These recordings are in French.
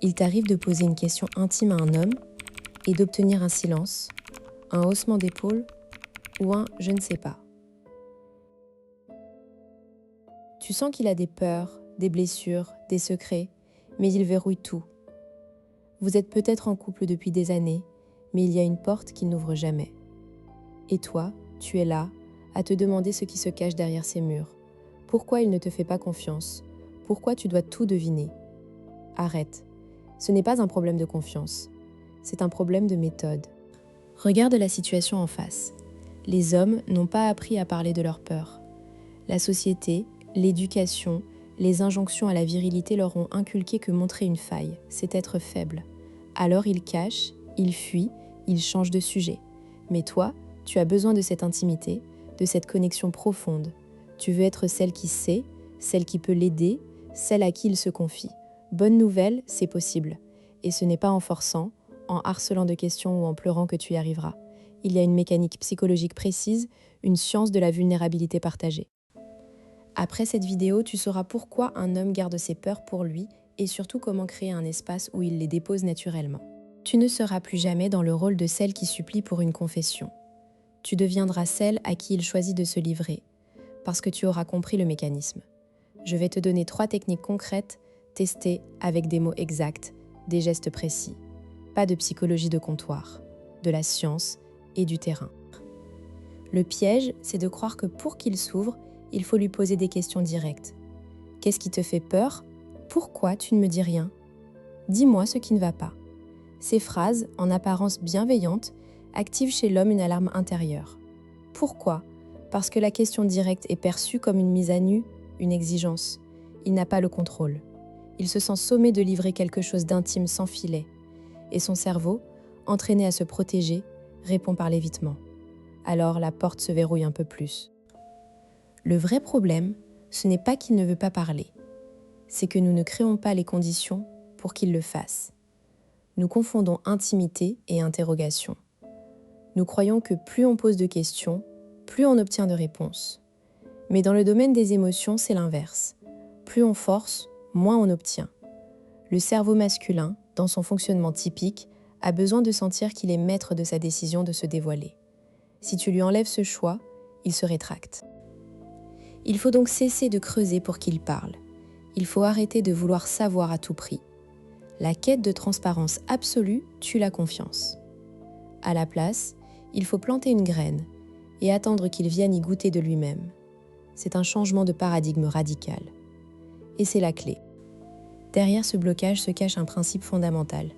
Il t'arrive de poser une question intime à un homme et d'obtenir un silence, un haussement d'épaule ou un « je ne sais pas ». Tu sens qu'il a des peurs, des blessures, des secrets, mais il verrouille tout. Vous êtes peut-être en couple depuis des années, mais il y a une porte qu'il n'ouvre jamais. Et toi, tu es là, à te demander ce qui se cache derrière ces murs. Pourquoi il ne te fait pas confiance? Pourquoi tu dois tout deviner? Arrête. Ce n'est pas un problème de confiance. C'est un problème de méthode. Regarde la situation en face. Les hommes n'ont pas appris à parler de leurs peurs. La société, l'éducation, les injonctions à la virilité leur ont inculqué que montrer une faille, c'est être faible. Alors ils cachent, ils fuient, ils changent de sujet. Mais toi, tu as besoin de cette intimité, de cette connexion profonde. Tu veux être celle qui sait, celle qui peut l'aider, celle à qui il se confie. Bonne nouvelle, c'est possible. Et ce n'est pas en forçant, en harcelant de questions ou en pleurant que tu y arriveras. Il y a une mécanique psychologique précise, une science de la vulnérabilité partagée. Après cette vidéo, tu sauras pourquoi un homme garde ses peurs pour lui et surtout comment créer un espace où il les dépose naturellement. Tu ne seras plus jamais dans le rôle de celle qui supplie pour une confession. Tu deviendras celle à qui il choisit de se livrer, parce que tu auras compris le mécanisme. Je vais te donner 3 techniques concrètes, testées avec des mots exacts, des gestes précis. Pas de psychologie de comptoir, de la science et du terrain. Le piège, c'est de croire que pour qu'il s'ouvre, il faut lui poser des questions directes. Qu'est-ce qui te fait peur? Pourquoi tu ne me dis rien? Dis-moi ce qui ne va pas. Ces phrases, en apparence bienveillantes, activent chez l'homme une alarme intérieure. Pourquoi? Parce que la question directe est perçue comme une mise à nu, une exigence. Il n'a pas le contrôle. Il se sent sommé de livrer quelque chose d'intime sans filet. Et son cerveau, entraîné à se protéger, répond par l'évitement. Alors la porte se verrouille un peu plus. Le vrai problème, ce n'est pas qu'il ne veut pas parler. C'est que nous ne créons pas les conditions pour qu'il le fasse. Nous confondons intimité et interrogation. Nous croyons que plus on pose de questions, plus on obtient de réponses. Mais dans le domaine des émotions, c'est l'inverse. Plus on force, moins on obtient. Le cerveau masculin, dans son fonctionnement typique, a besoin de sentir qu'il est maître de sa décision de se dévoiler. Si tu lui enlèves ce choix, il se rétracte. Il faut donc cesser de creuser pour qu'il parle. Il faut arrêter de vouloir savoir à tout prix. La quête de transparence absolue tue la confiance. À la place, il faut planter une graine et attendre qu'il vienne y goûter de lui-même. C'est un changement de paradigme radical. Et c'est la clé. Derrière ce blocage se cache un principe fondamental.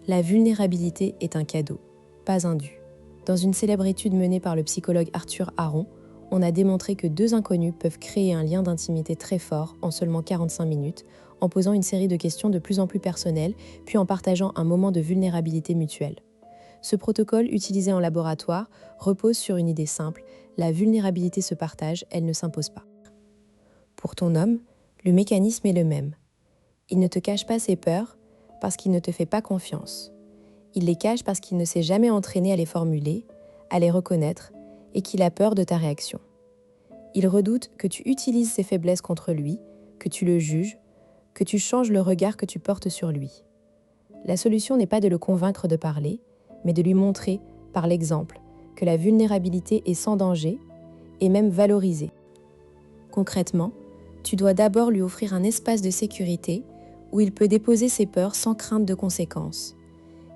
La vulnérabilité est un cadeau, pas un dû. Dans une célèbre étude menée par le psychologue Arthur Aron, on a démontré que 2 inconnus peuvent créer un lien d'intimité très fort en seulement 45 minutes, en posant une série de questions de plus en plus personnelles, puis en partageant un moment de vulnérabilité mutuelle. Ce protocole, utilisé en laboratoire, repose sur une idée simple, la vulnérabilité se partage, elle ne s'impose pas. Pour ton homme, le mécanisme est le même. Il ne te cache pas ses peurs parce qu'il ne te fait pas confiance. Il les cache parce qu'il ne s'est jamais entraîné à les formuler, à les reconnaître, et qu'il a peur de ta réaction. Il redoute que tu utilises ses faiblesses contre lui, que tu le juges, que tu changes le regard que tu portes sur lui. La solution n'est pas de le convaincre de parler, mais de lui montrer, par l'exemple, que la vulnérabilité est sans danger et même valorisée. Concrètement, tu dois d'abord lui offrir un espace de sécurité où il peut déposer ses peurs sans crainte de conséquences.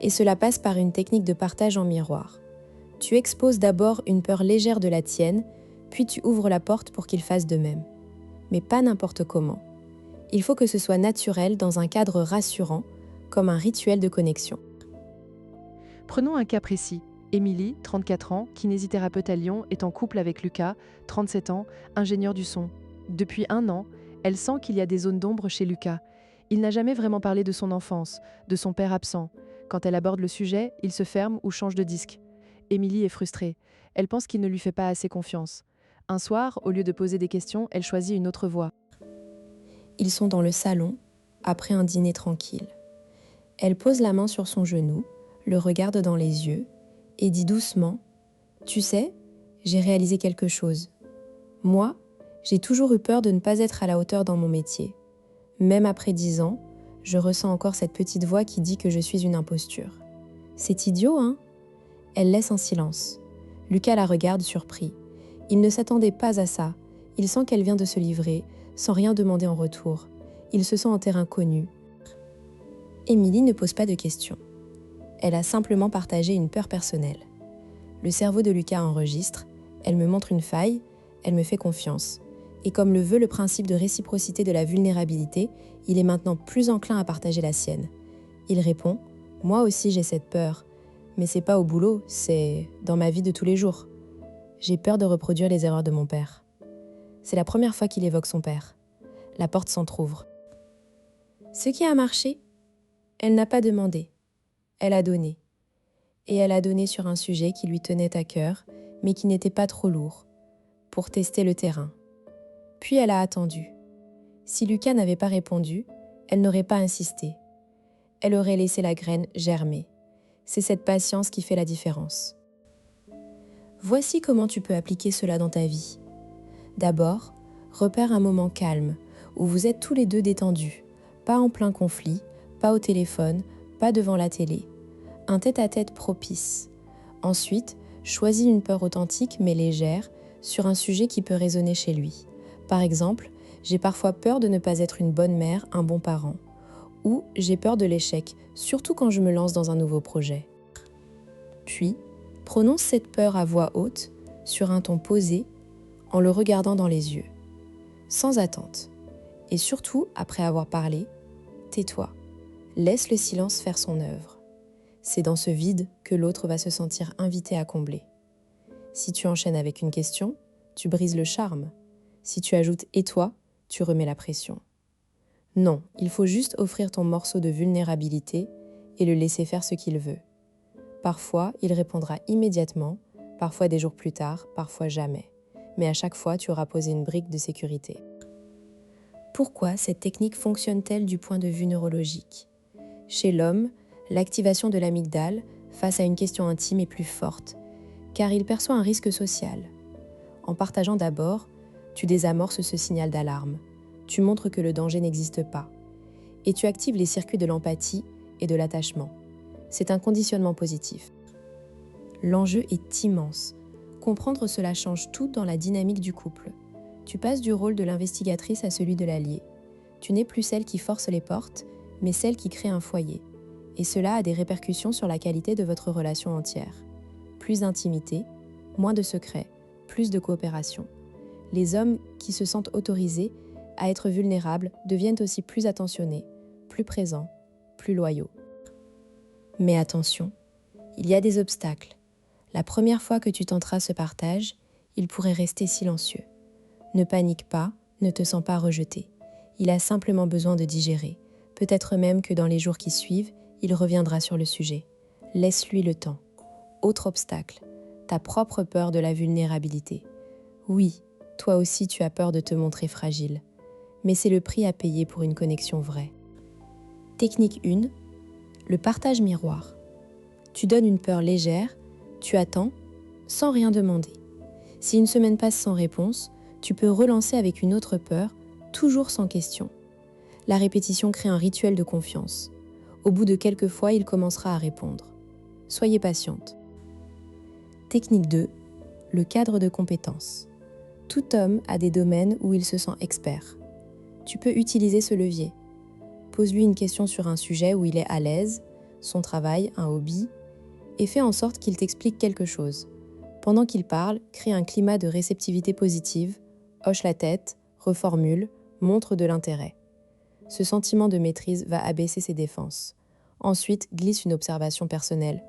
Et cela passe par une technique de partage en miroir. Tu exposes d'abord une peur légère de la tienne, puis tu ouvres la porte pour qu'il fasse de même. Mais pas n'importe comment. Il faut que ce soit naturel dans un cadre rassurant, comme un rituel de connexion. Prenons un cas précis. Émilie, 34 ans, kinésithérapeute à Lyon, est en couple avec Lucas, 37 ans, ingénieur du son. Depuis 1 an, elle sent qu'il y a des zones d'ombre chez Lucas. Il n'a jamais vraiment parlé de son enfance, de son père absent. Quand elle aborde le sujet, il se ferme ou change de disque. Émilie est frustrée. Elle pense qu'il ne lui fait pas assez confiance. Un soir, au lieu de poser des questions, elle choisit une autre voie. Ils sont dans le salon, après un dîner tranquille. Elle pose la main sur son genou, le regarde dans les yeux et dit doucement « Tu sais, j'ai réalisé quelque chose. Moi, j'ai toujours eu peur de ne pas être à la hauteur dans mon métier. Même après 10 ans, Je ressens encore cette petite voix qui dit que je suis une imposture. C'est idiot, hein ? Elle laisse un silence. Lucas la regarde surpris. Il ne s'attendait pas à ça. Il sent qu'elle vient de se livrer, sans rien demander en retour. Il se sent en terrain connu. Émilie ne pose pas de questions. Elle a simplement partagé une peur personnelle. Le cerveau de Lucas enregistre, elle me montre une faille, elle me fait confiance. Et comme le veut le principe de réciprocité de la vulnérabilité, il est maintenant plus enclin à partager la sienne. Il répond « Moi aussi j'ai cette peur, mais c'est pas au boulot, c'est dans ma vie de tous les jours. J'ai peur de reproduire les erreurs de mon père. » C'est la première fois qu'il évoque son père. La porte s'entrouvre. Ce qui a marché, elle n'a pas demandé. Elle a donné. Et elle a donné sur un sujet qui lui tenait à cœur, mais qui n'était pas trop lourd, pour tester le terrain. Puis elle a attendu. Si Lucas n'avait pas répondu, elle n'aurait pas insisté. Elle aurait laissé la graine germer. C'est cette patience qui fait la différence. Voici comment tu peux appliquer cela dans ta vie. D'abord, repère un moment calme, où vous êtes tous les deux détendus, pas en plein conflit, pas au téléphone, pas devant la télé. Un tête-à-tête propice. Ensuite, choisis une peur authentique mais légère sur un sujet qui peut résonner chez lui. Par exemple, j'ai parfois peur de ne pas être une bonne mère, un bon parent. Ou j'ai peur de l'échec, surtout quand je me lance dans un nouveau projet. Puis, prononce cette peur à voix haute, sur un ton posé, en le regardant dans les yeux. Sans attente. Et surtout, après avoir parlé, tais-toi. Laisse le silence faire son œuvre. C'est dans ce vide que l'autre va se sentir invité à combler. Si tu enchaînes avec une question, tu brises le charme. Si tu ajoutes « et toi », tu remets la pression. Non, il faut juste offrir ton morceau de vulnérabilité et le laisser faire ce qu'il veut. Parfois, il répondra immédiatement, parfois des jours plus tard, parfois jamais. Mais à chaque fois, tu auras posé une brique de sécurité. Pourquoi cette technique fonctionne-t-elle du point de vue neurologique ? Chez l'homme, l'activation de l'amygdale face à une question intime est plus forte, car il perçoit un risque social. En partageant d'abord, tu désamorces ce signal d'alarme. Tu montres que le danger n'existe pas. Et tu actives les circuits de l'empathie et de l'attachement. C'est un conditionnement positif. L'enjeu est immense. Comprendre cela change tout dans la dynamique du couple. Tu passes du rôle de l'investigatrice à celui de l'allié. Tu n'es plus celle qui force les portes, mais celle qui crée un foyer. Et cela a des répercussions sur la qualité de votre relation entière. Plus d'intimité, moins de secrets, plus de coopération. Les hommes qui se sentent autorisés à être vulnérables deviennent aussi plus attentionnés, plus présents, plus loyaux. Mais attention, il y a des obstacles. La première fois que tu tenteras ce partage, il pourrait rester silencieux. Ne panique pas, ne te sens pas rejeté. Il a simplement besoin de digérer. Peut-être même que dans les jours qui suivent, il reviendra sur le sujet. Laisse-lui le temps. Autre obstacle, ta propre peur de la vulnérabilité. Oui, toi aussi tu as peur de te montrer fragile. Mais c'est le prix à payer pour une connexion vraie. Technique 1, le partage miroir. Tu donnes une peur légère, tu attends, sans rien demander. Si une semaine passe sans réponse, tu peux relancer avec une autre peur, toujours sans question. La répétition crée un rituel de confiance. Au bout de quelques fois, il commencera à répondre. Soyez patiente. Technique 2, le cadre de compétences. Tout homme a des domaines où il se sent expert. Tu peux utiliser ce levier. Pose-lui une question sur un sujet où il est à l'aise, son travail, un hobby, et fais en sorte qu'il t'explique quelque chose. Pendant qu'il parle, crée un climat de réceptivité positive, hoche la tête, reformule, montre de l'intérêt. Ce sentiment de maîtrise va abaisser ses défenses. Ensuite, glisse une observation personnelle.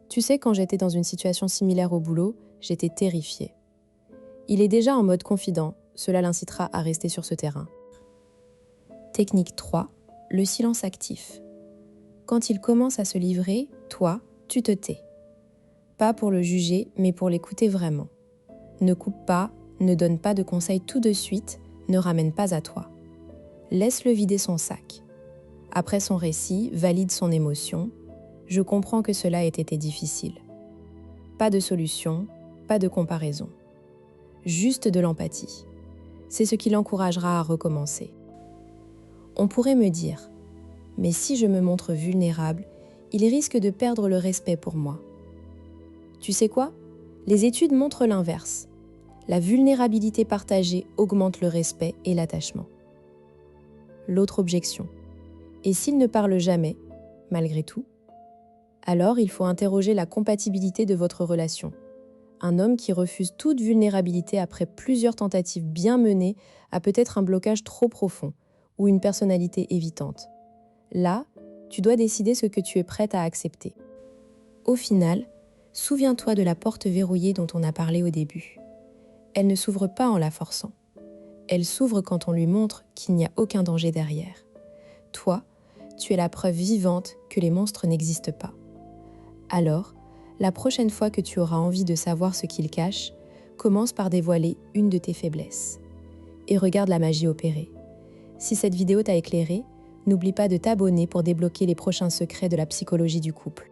Tu sais, quand j'étais dans une situation similaire au boulot, j'étais terrifiée. Il est déjà en mode confident, cela l'incitera à rester sur ce terrain. Technique 3, le silence actif. Quand il commence à se livrer, toi, tu te tais. Pas pour le juger, mais pour l'écouter vraiment. Ne coupe pas, ne donne pas de conseils tout de suite, ne ramène pas à toi. Laisse-le vider son sac. Après son récit, valide son émotion. Je comprends que cela ait été difficile. Pas de solution, pas de comparaison. Juste de l'empathie. C'est ce qui l'encouragera à recommencer. On pourrait me dire, Mais si je me montre vulnérable, il risque de perdre le respect pour moi. Tu sais quoi? Les études montrent l'inverse. La vulnérabilité partagée augmente le respect et l'attachement. L'autre objection. Et s'il ne parle jamais, malgré tout? Alors il faut interroger la compatibilité de votre relation. Un homme qui refuse toute vulnérabilité après plusieurs tentatives bien menées a peut-être un blocage trop profond ou une personnalité évitante. Là, tu dois décider ce que tu es prête à accepter. Au final, souviens-toi de la porte verrouillée dont on a parlé au début. Elle ne s'ouvre pas en la forçant. Elle s'ouvre quand on lui montre qu'il n'y a aucun danger derrière. Toi, tu es la preuve vivante que les monstres n'existent pas. Alors, la prochaine fois que tu auras envie de savoir ce qu'ils cachent, commence par dévoiler une de tes faiblesses. Et regarde la magie opérer. Si cette vidéo t'a éclairé, n'oublie pas de t'abonner pour débloquer les prochains secrets de la psychologie du couple.